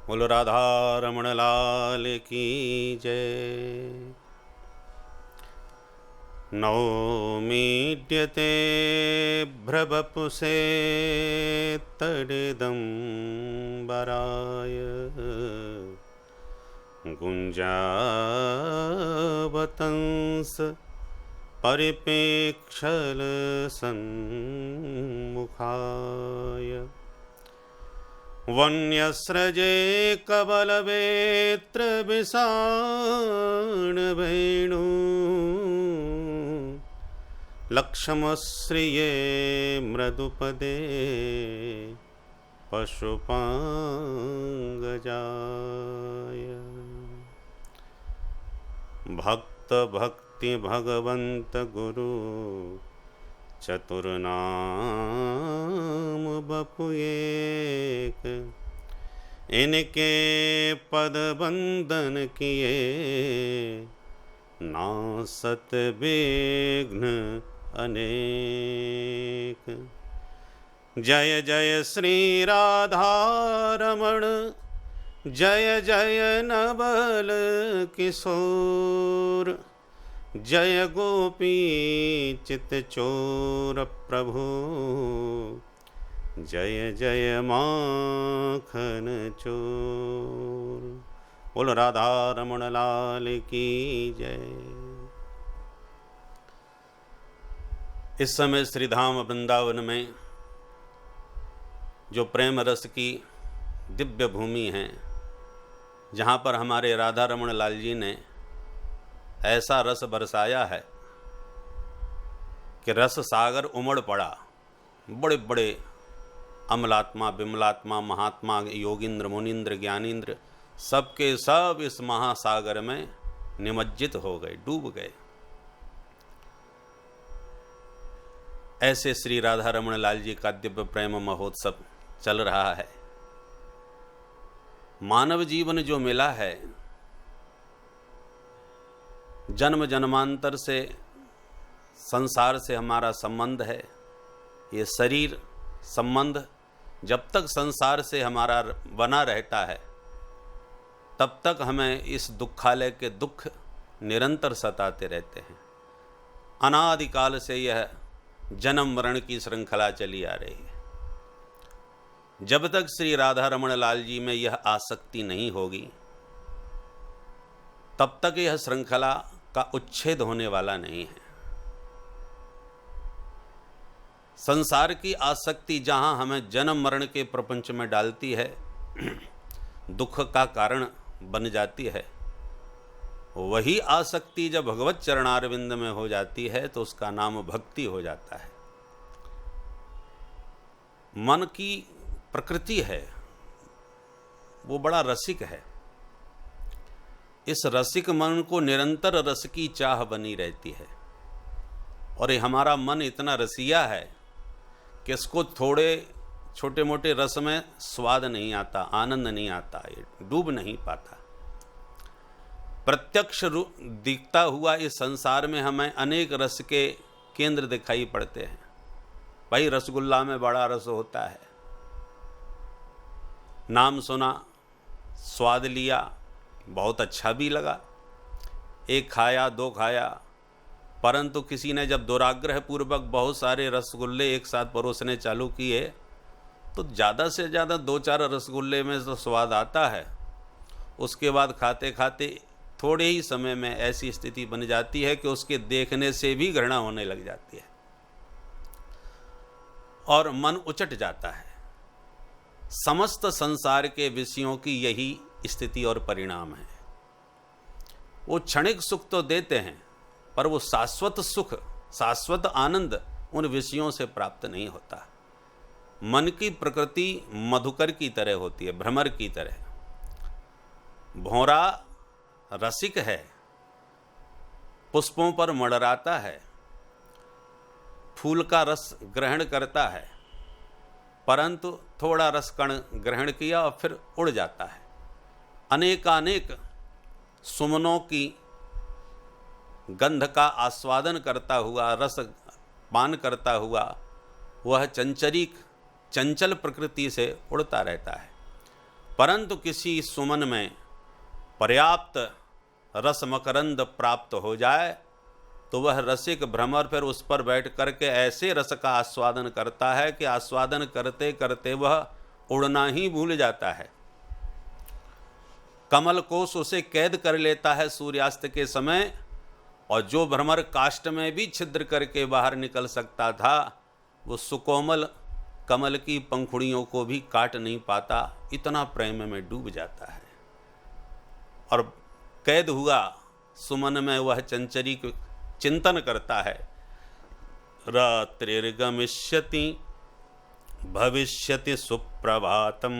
बोलो राधा रमण लाल की जय। नौमीड्यते भ्रवपुषे तडिदम्बराय गुञ्जावतंस परिपेक्षल सन्मुखाय वन्यस्रजे कबलवेत्र विषाण वेणु लक्ष्मश्रिये मृदुपदे पशुपांगजाय भक्त भक्ति भगवंत गुरु चतुर्नाम बपु एक इनके पद बंदन किए नासत विघ्न अनेक। जय जय श्री राधा रमण जय जय नवल किशोर जय गोपी चित चोर प्रभु जय जय माखन चोर। बोलो राधा रमण लाल की जय। इस समय श्रीधाम वृंदावन में जो प्रेम रस की दिव्य भूमि है, जहाँ पर हमारे राधा रमण लाल जी ने ऐसा रस बरसाया है कि रस सागर उमड़ पड़ा। बड़े बड़े अमलात्मा विमलात्मा महात्मा योगिंद्र मुनीन्द्र ज्ञानीन्द्र सबके सब इस महासागर में निमज्जित हो गए, डूब गए। ऐसे श्री राधा रमण लाल जी का दिव्य प्रेम महोत्सव चल रहा है। मानव जीवन जो मिला है, जन्म जन्मांतर से संसार से हमारा संबंध है। ये शरीर संबंध जब तक संसार से हमारा बना रहता है, तब तक हमें इस दुखालय के दुख निरंतर सताते रहते हैं। अनादिकाल से यह जन्म मरण की श्रृंखला चली आ रही है। जब तक श्री राधा रमण लाल जी में यह आसक्ति नहीं होगी, तब तक यह श्रृंखला का उच्छेद होने वाला नहीं है। संसार की आसक्ति जहां हमें जन्म मरण के प्रपंच में डालती है, दुख का कारण बन जाती है, वही आसक्ति जब भगवत चरणारविंद में हो जाती है तो उसका नाम भक्ति हो जाता है। मन की प्रकृति है, वो बड़ा रसिक है। इस रसिक मन को निरंतर रस की चाह बनी रहती है। और ये हमारा मन इतना रसिया है कि इसको थोड़े छोटे मोटे रस में स्वाद नहीं आता, आनंद नहीं आता, ये डूब नहीं पाता। प्रत्यक्ष रूप दिखता हुआ इस संसार में हमें अनेक रस के केंद्र दिखाई पड़ते हैं। भाई, रसगुल्ला में बड़ा रस होता है, नाम सुना, स्वाद लिया, बहुत अच्छा भी लगा, एक खाया दो खाया, परंतु किसी ने जब दुराग्रह पूर्वक बहुत सारे रसगुल्ले एक साथ परोसने चालू किए तो ज़्यादा से ज़्यादा 2-4 रसगुल्ले में तो स्वाद आता है। उसके बाद खाते खाते थोड़े ही समय में ऐसी स्थिति बन जाती है कि उसके देखने से भी घृणा होने लग जाती है और मन उचट जाता है। समस्त संसार के विषयों की यही स्थिति और परिणाम है। वो क्षणिक सुख तो देते हैं, पर वो शाश्वत सुख, शाश्वत आनंद उन विषयों से प्राप्त नहीं होता। मन की प्रकृति मधुकर की तरह होती है, भ्रमर की तरह। भौरा रसिक है, पुष्पों पर मडराता है, फूल का रस ग्रहण करता है, परंतु थोड़ा रस कण ग्रहण किया और फिर उड़ जाता है। अनेकानेक सुमनों की गंध का आस्वादन करता हुआ, रस पान करता हुआ, वह चंचल प्रकृति से उड़ता रहता है। परंतु किसी सुमन में पर्याप्त रस मकरंद प्राप्त हो जाए तो वह रसिक भ्रमर फिर उस पर बैठ करके ऐसे रस का आस्वादन करता है कि आस्वादन करते करते वह उड़ना ही भूल जाता है। कमल कोश उसे कैद कर लेता है सूर्यास्त के समय, और जो भ्रमर काष्ठ में भी छिद्र करके बाहर निकल सकता था वो सुकोमल कमल की पंखुड़ियों को भी काट नहीं पाता, इतना प्रेम में डूब जाता है। और कैद हुआ सुमन में वह चंचरी चिंतन करता है। रात्रिर्गमिष्यति भविष्यति सुप्रभातम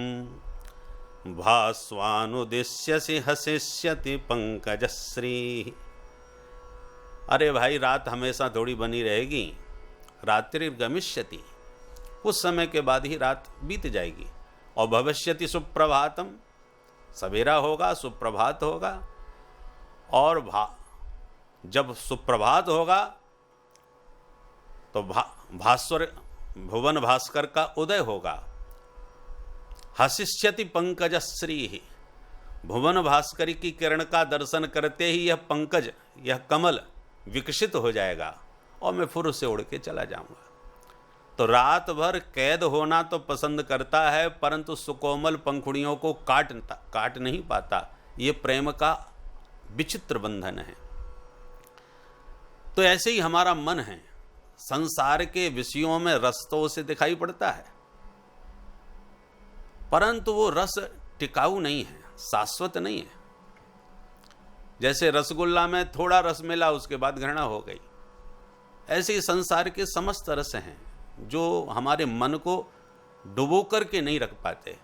भास्वानुदिश्यसि हसिष्यति पंकजश्री। अरे भाई, रात हमेशा थोड़ी बनी रहेगी। रात्रिर्गमिष्यति, कुछ समय के बाद ही रात बीत जाएगी। और भविष्यति सुप्रभातम, सवेरा होगा, सुप्रभात होगा। और जब सुप्रभात होगा तो भास्वर भुवन भास्कर का उदय होगा। हसिष्यति पंकजश्री, भुवन भास्कर की किरण का दर्शन करते ही यह पंकज, यह कमल विकसित हो जाएगा और मैं फिर उसे उड़ के चला जाऊंगा। तो रात भर कैद होना तो पसंद करता है, परंतु सुकोमल पंखुड़ियों को काट नहीं पाता। ये प्रेम का विचित्र बंधन है। तो ऐसे ही हमारा मन है, संसार के विषयों में रस तो उसे दिखाई पड़ता है, परंतु वो रस टिकाऊ नहीं है, शाश्वत नहीं है। जैसे रसगुल्ला में थोड़ा रस मिला उसके बाद घृणा हो गई, ऐसे ही संसार के समस्त रस हैं जो हमारे मन को डुबो करके नहीं रख पाते।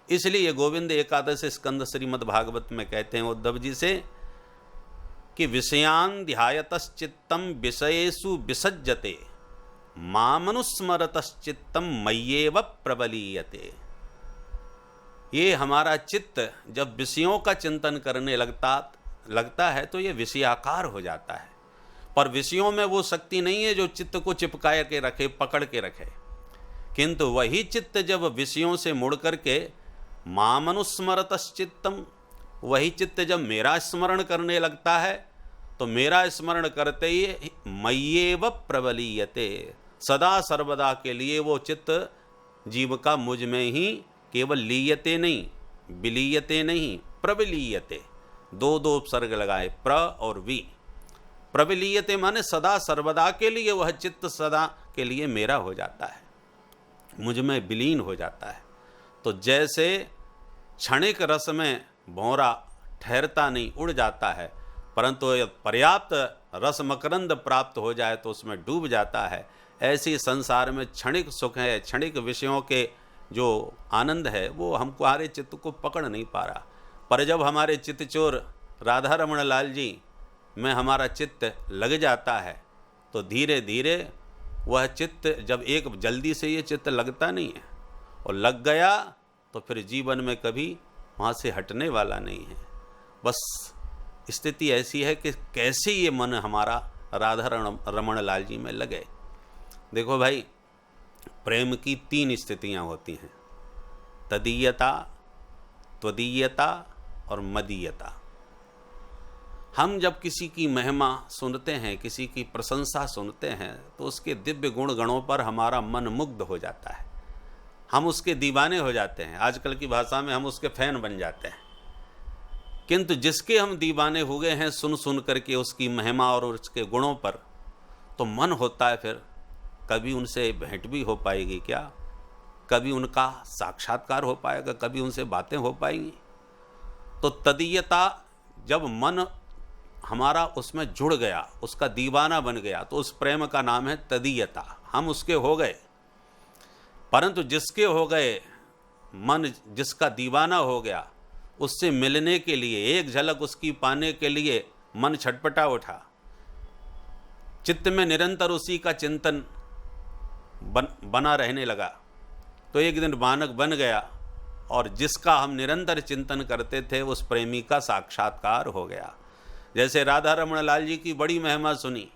इसलिए गोविंद एकादश स्कंद श्रीमद् भागवत में कहते हैं उद्धव जी से कि विषयान ध्यायतश्चित्तम विषयेषु विसज्जते मामनुस्मरतश्चित्तम मय्येव प्रबलीयते। ये हमारा चित्त जब विषयों का चिंतन करने लगता है तो ये विषयाकार हो जाता है, पर विषयों में वो शक्ति नहीं है जो चित्त को चिपकाए के रखे, पकड़ के रखे। किंतु वही चित्त जब विषयों से मुड़ करके मामनुस्मरतश्चित्तम, वही चित्त जब मेरा स्मरण करने लगता है तो मेरा स्मरण करते ही मय्येव प्रबलीयते, सदा सर्वदा के लिए वो चित्त जीव का मुझ में ही केवल लीयते नहीं, विलीयते नहीं, प्रबलीयते, दो उपसर्ग लगाए, प्र और वी। प्रबलीयते माने सदा सर्वदा के लिए वह चित्त सदा के लिए मेरा हो जाता है, मुझ में विलीन हो जाता है। तो जैसे क्षणिक रस में भौरा ठहरता नहीं, उड़ जाता है, परंतु पर्याप्त रस मकरंद प्राप्त हो जाए तो उसमें डूब जाता है। ऐसी संसार में क्षणिक सुख है, क्षणिक विषयों के जो आनंद है वो हमारे चित्त को पकड़ नहीं पा रहा। पर जब हमारे चित्तचोर राधा रमण लाल जी में हमारा चित्त लग जाता है तो धीरे धीरे वह चित्त, जब एक जल्दी से ये चित्त लगता नहीं है और लग गया तो फिर जीवन में कभी वहाँ से हटने वाला नहीं है। बस स्थिति ऐसी है कि कैसे ये मन हमारा राधा रमण लाल जी में लगे। देखो भाई, प्रेम की 3 स्थितियाँ होती हैं, तदीयता, त्वदीयता और मदीयता। हम जब किसी की महिमा सुनते हैं, किसी की प्रशंसा सुनते हैं तो उसके दिव्य गुण गणों पर हमारा मन मुग्ध हो जाता है, हम उसके दीवाने हो जाते हैं। आजकल की भाषा में हम उसके फैन बन जाते हैं। किंतु जिसके हम दीवाने हो गए हैं सुन सुन करके उसकी महिमा और उसके गुणों पर, तो मन होता है फिर कभी उनसे भेंट भी हो पाएगी क्या, कभी उनका साक्षात्कार हो पाएगा, कभी उनसे बातें हो पाएंगी। तो तदीयता, जब मन हमारा उसमें जुड़ गया, उसका दीवाना बन गया, तो उस प्रेम का नाम है तदीयता, हम उसके हो गए। परंतु जिसके हो गए, मन जिसका दीवाना हो गया, उससे मिलने के लिए, एक झलक उसकी पाने के लिए मन छटपटा उठा, चित्त में निरंतर उसी का चिंतन बना रहने लगा। तो एक दिन बानक बन गया और जिसका हम निरंतर चिंतन करते थे उस प्रेमी का साक्षात्कार हो गया। जैसे राधा रमण लाल जी की बड़ी महिमा सुनी,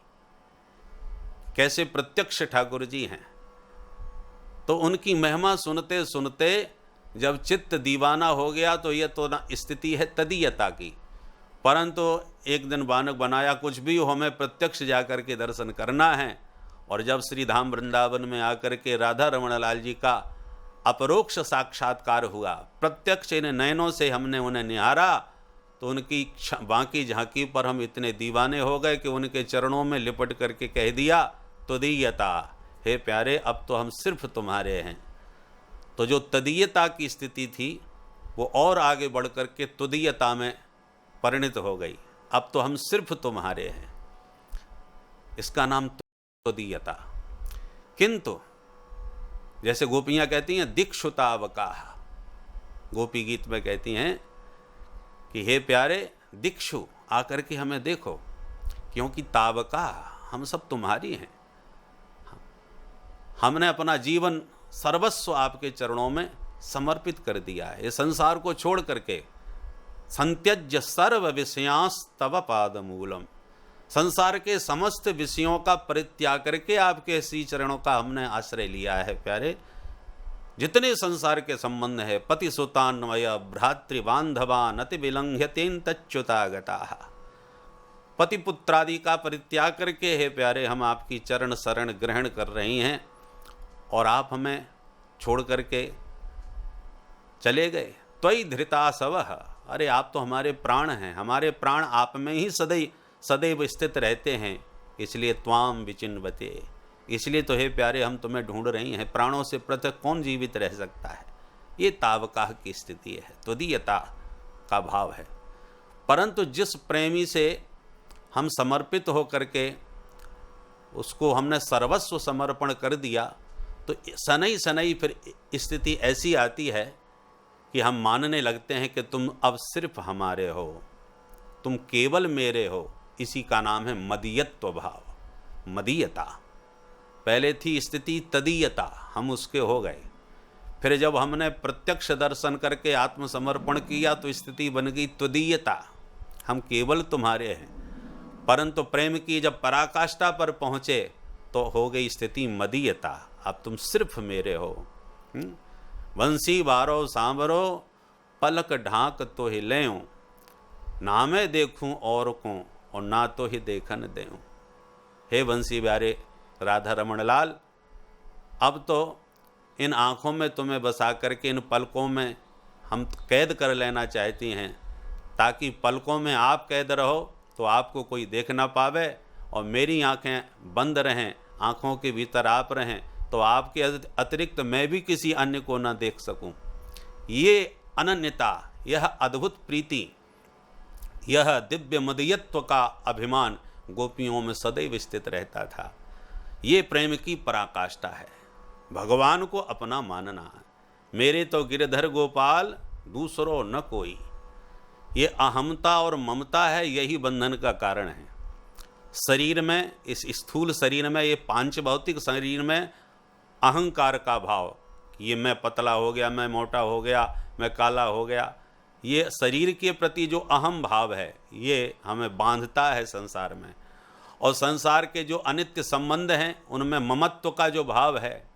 कैसे प्रत्यक्ष ठाकुर जी हैं, तो उनकी महिमा सुनते सुनते जब चित्त दीवाना हो गया तो यह तो ना स्थिति है तदीयता की, परंतु एक दिन बानक बनाया, कुछ भी हो हमें प्रत्यक्ष जाकर के दर्शन करना है। और जब श्री धाम वृंदावन में आकर के राधा रमण लाल जी का अपरोक्ष साक्षात्कार हुआ, प्रत्यक्ष इन नयनों से हमने उन्हें निहारा, तो उनकी बाकी झांकी पर हम इतने दीवाने हो गए कि उनके चरणों में लिपट करके कह दिया तदीयता, हे प्यारे अब तो हम सिर्फ तुम्हारे हैं। तो जो तदीयता की स्थिति थी वो और आगे बढ़ कर के तुदीयता में परिणित हो गई, अब तो हम सिर्फ तुम्हारे हैं, इसका नाम तुदीयता। किंतु जैसे गोपियां कहती हैं दिक्षुतावकाह, गोपी गीत में कहती हैं कि हे प्यारे दिक्षु आकर के हमें देखो, क्योंकि तावका हम सब तुम्हारी हैं, हमने अपना जीवन सर्वस्व आपके चरणों में समर्पित कर दिया है। ये संसार को छोड़ करके संत्यज्य सर्व विषयांस तव पादमूलम, संसार के समस्त विषयों का परित्याग करके आपके श्री चरणों का हमने आश्रय लिया है। प्यारे जितने संसार के संबंध है, पति सुतान्वय भ्रातृबांधवान अति विलंघ्यतेन तच्युतागता, पति पुत्रादि का परित्याग करके हे प्यारे हम आपकी चरण शरण ग्रहण कर रही हैं और आप हमें छोड़ करके चले गए। त्वयि धृता सवः, अरे आप तो हमारे प्राण हैं, हमारे प्राण आप में ही सदैव स्थित रहते हैं, इसलिए त्वाम विचिन्वते, इसलिए तो हे प्यारे हम तुम्हें ढूंढ रही हैं, प्राणों से पृथक कौन जीवित रह सकता है। ये तावकाह की स्थिति है, त्वदीयता का भाव है। परंतु जिस प्रेमी से हम समर्पित हो करके उसको हमने सर्वस्व समर्पण कर दिया, तो सनई सनई फिर स्थिति ऐसी आती है कि हम मानने लगते हैं कि तुम अब सिर्फ हमारे हो, तुम केवल मेरे हो। इसी का नाम है मदीयत्व भाव, मदीयता। पहले थी स्थिति तदीयता, हम उसके हो गए। फिर जब हमने प्रत्यक्ष दर्शन करके आत्मसमर्पण किया तो स्थिति बन गई त्वदीयता, हम केवल तुम्हारे हैं। परंतु प्रेम की जब पराकाष्ठा पर पहुँचे तो हो गई स्थिति मदीयता, अब तुम सिर्फ मेरे हो। वंशी बारो सांबरो पलक ढाक तो ही लेऊं, ना मैं देखूं और को और ना तो ही देखन देऊं। हे वंशी प्यारे राधा रमण लाल, अब तो इन आँखों में तुम्हें बसा करके इन पलकों में हम कैद कर लेना चाहती हैं, ताकि पलकों में आप कैद रहो तो आपको कोई देख ना पावे और मेरी आँखें बंद रहें, आँखों के भीतर आप रहें, तो आपके अतिरिक्त मैं भी किसी अन्य को ना देख सकूं। ये अनन्यता, यह अद्भुत प्रीति, यह दिव्य मदीयत्व का अभिमान गोपियों में सदैव स्थित रहता था। ये प्रेम की पराकाष्ठा है, भगवान को अपना मानना। मेरे तो गिरधर गोपाल दूसरो न कोई, ये अहमता और ममता है, यही बंधन का कारण है। शरीर में, इस स्थूल शरीर में, ये पांच भौतिक शरीर में अहंकार का भाव, ये मैं पतला हो गया, मैं मोटा हो गया, मैं काला हो गया, ये शरीर के प्रति जो अहम भाव है ये हमें बांधता है संसार में। और संसार के जो अनित्य संबंध हैं उनमें ममत्व का जो भाव है,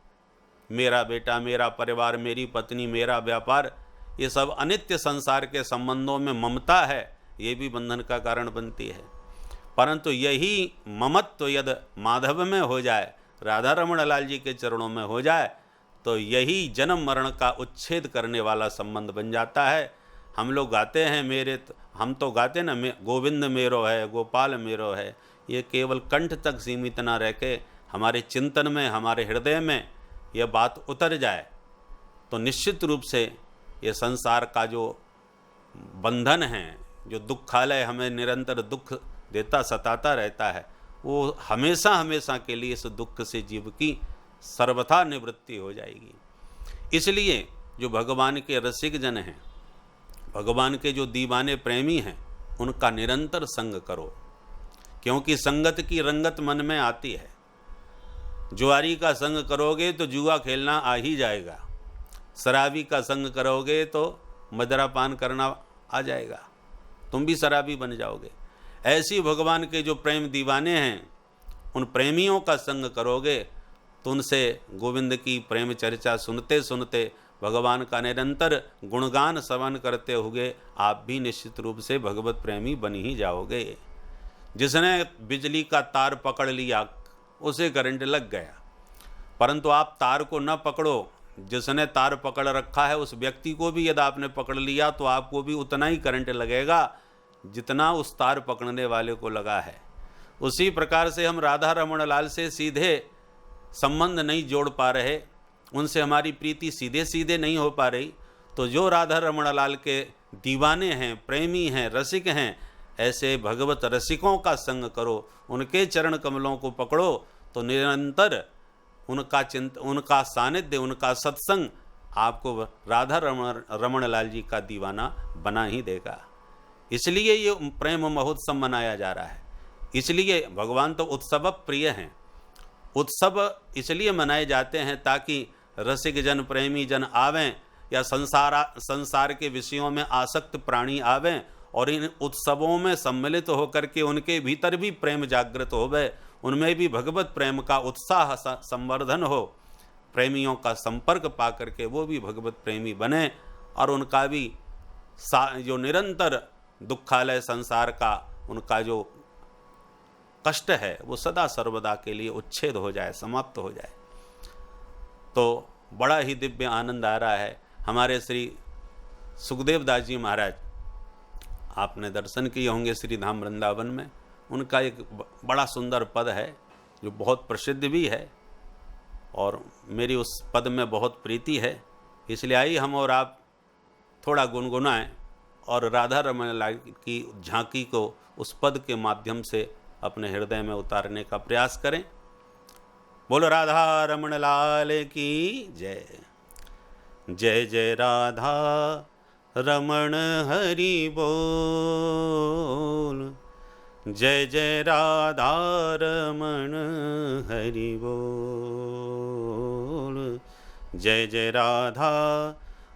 मेरा बेटा, मेरा परिवार, मेरी पत्नी, मेरा व्यापार, ये सब अनित्य संसार के संबंधों में ममता है, ये भी बंधन का कारण बनती है। परंतु यही ममत्व यदि माधव में हो जाए, राधा रमण लाल जी के चरणों में हो जाए, तो यही जन्म मरण का उच्छेद करने वाला संबंध बन जाता है। हम लोग गाते हैं हम तो गाते ना, गोविंद मेरो है, गोपाल मेरो है, ये केवल कंठ तक सीमित ना रह के हमारे चिंतन में, हमारे हृदय में यह बात उतर जाए तो निश्चित रूप से ये संसार का जो बंधन है, जो दुखालय हमें निरंतर दुख देता सताता रहता है, वो हमेशा हमेशा के लिए इस दुख से जीव की सर्वथा निवृत्ति हो जाएगी। इसलिए जो भगवान के रसिक जन हैं, भगवान के जो दीवाने प्रेमी हैं, उनका निरंतर संग करो, क्योंकि संगत की रंगत मन में आती है। जुआरी का संग करोगे तो जुआ खेलना आ ही जाएगा, शराबी का संग करोगे तो मदिरापान करना आ जाएगा, तुम भी शराबी बन जाओगे। ऐसी भगवान के जो प्रेम दीवाने हैं, उन प्रेमियों का संग करोगे तो उनसे गोविंद की प्रेम चर्चा सुनते सुनते भगवान का निरंतर गुणगान श्रवण करते हुए आप भी निश्चित रूप से भगवत प्रेमी बन ही जाओगे। जिसने बिजली का तार पकड़ लिया उसे करंट लग गया, परंतु आप तार को न पकड़ो, जिसने तार पकड़ रखा है उस व्यक्ति को भी यदि आपने पकड़ लिया तो आपको भी उतना ही करंट लगेगा जितना उस तार पकड़ने वाले को लगा है। उसी प्रकार से हम राधा रमण लाल से सीधे संबंध नहीं जोड़ पा रहे, उनसे हमारी प्रीति सीधे सीधे नहीं हो पा रही, तो जो राधा रमण लाल के दीवाने हैं, प्रेमी हैं, रसिक हैं, ऐसे भगवत रसिकों का संग करो, उनके चरण कमलों को पकड़ो, तो निरंतर उनका सानिध्य, उनका सत्संग आपको राधा रमण लाल जी का दीवाना बना ही देगा। इसलिए ये प्रेम महोत्सव मनाया जा रहा है। इसलिए भगवान तो उत्सव प्रिय हैं। उत्सव इसलिए मनाए जाते हैं ताकि रसिक जन, प्रेमी जन आवें, या संसार के विषयों में आसक्त प्राणी आवें और इन उत्सवों में सम्मिलित होकर के उनके भीतर भी प्रेम जागृत होवे, उनमें भी भगवत प्रेम का उत्साह संवर्धन हो, प्रेमियों का संपर्क पा करके वो भी भगवत प्रेमी बने और उनका भी जो निरंतर दुखालय संसार का उनका जो कष्ट है वो सदा सर्वदा के लिए उच्छेद हो जाए, समाप्त हो जाए। तो बड़ा ही दिव्य आनंद आ रहा है। हमारे श्री सुखदेव दास जी महाराज, आपने दर्शन किए होंगे श्री धाम वृंदावन में, उनका एक बड़ा सुंदर पद है जो बहुत प्रसिद्ध भी है और मेरी उस पद में बहुत प्रीति है। इसलिए आइए हम और आप थोड़ा गुनगुनाएं और राधा रमण लाल की झांकी को उस पद के माध्यम से अपने हृदय में उतारने का प्रयास करें। बोलो राधा रमण लाल की जय। जय जय राधा रमण हरि बोल, जय जय राधा रमण हरि बोल, जय जय राधा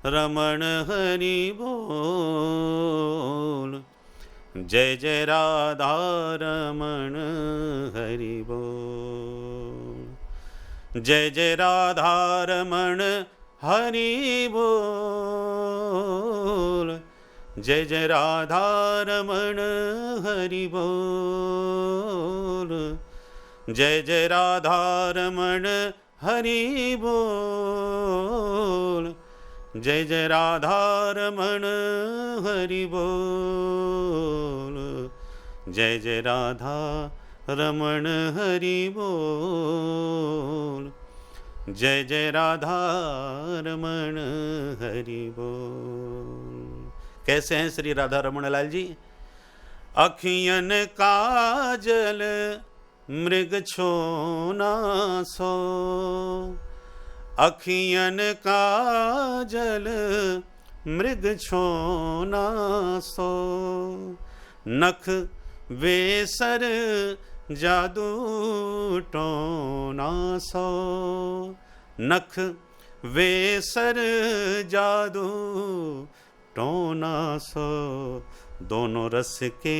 रमण हरि बोल, जय जय राधा रमण हरि बोल, जय जय राधा रमण हरि बोल, जय जय राधा रमण हरि बोल, जय जय राधा रमण हरि बोल, जय जय राधा रमण हरि बोल, जय जय राधा रमण हरि बोल, जय जय राधा रमण हरि बोल। कैसे हैं श्री राधा रमण लाल जी? अखियन काजल मृग छोना सो, अखियन काजल मृग छोना सो, नख वेसर जादू टोना सो, नख वेसर जादू टोना सो, दोनों रस के,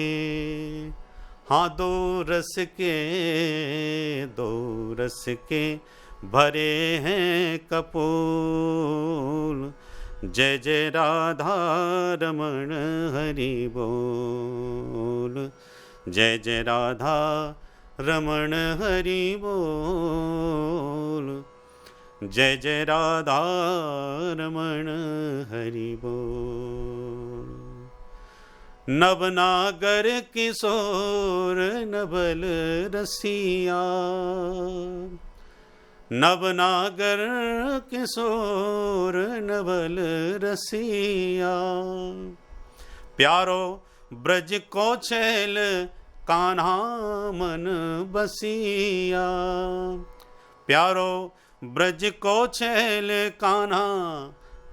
हाँ दो रस के, दो रस के भरे हैं कपोल, जय जय राधा रमण हरि बोल, जय जय राधा रमण हरि बोल, जय जय राधा रमण हरि बोल। नवनागर किशोर नवल रसिया, नवनागर किशोर नवल रसिया, प्यारो ब्रज को छैल कान्हा मन बसिया, प्यारो ब्रज को छैल कान्हा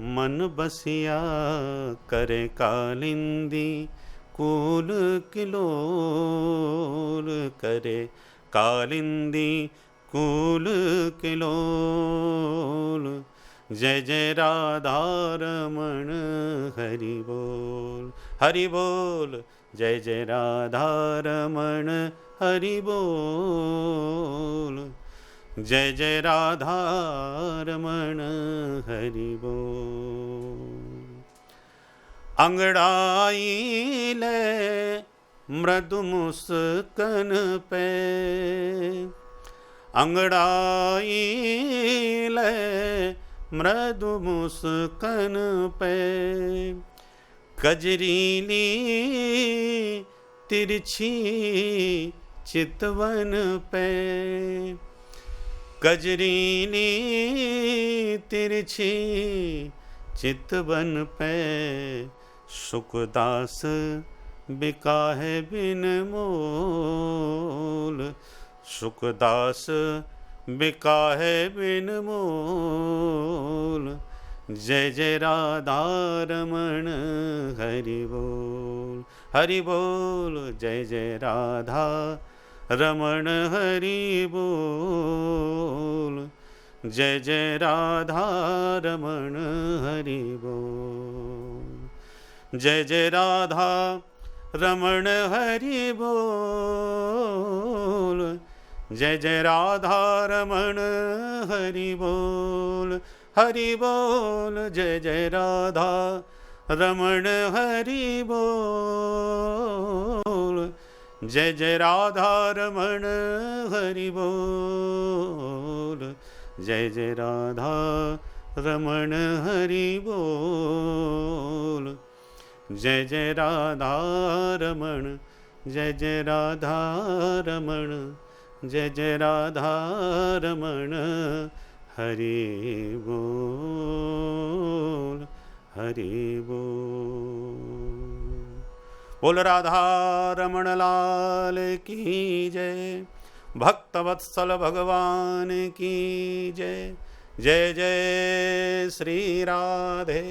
मन बसिया, करे कालिंदी कुल किलोल, करे कालिंदी कुल किलोल, जय जय राधा रमण हरि बोल, हरि बोल, जय जय राधा रमण हरि बोल, जय जय राधा रमण हरि बोल। अंगड़ाई ले मृदु मुस्कन पे, अंगड़ाई ले मृदु मुस्कन पे, कजरीली तिरछी चितवन पे, कजरीली तिरछी चितवन पे, सुखदास बिका है बिन मोल, सुखदास बिका है बिन मोल। जय जय राधा रमण हरि बोल, हरि बोल। जय जय राधा रमण हरि बोल, जय जय राधा रमण हरि बोल, जय जय राधा रमण हरि बोल, जय जय राधा रमण हरि बोल, हरि बोल। जय जय राधा रमण हरि बोल, जय जय राधा रमण हरि बोल, जय जय राधा रमण हरि बोल, जय जय राधा रमण, जय जय राधा रमण, जय जय राधा रमण हरि बोल, हरि बोल। बोल राधा रमण लाल की जय, भक्तवत्सल भगवान की जय। जय जय श्री राधे।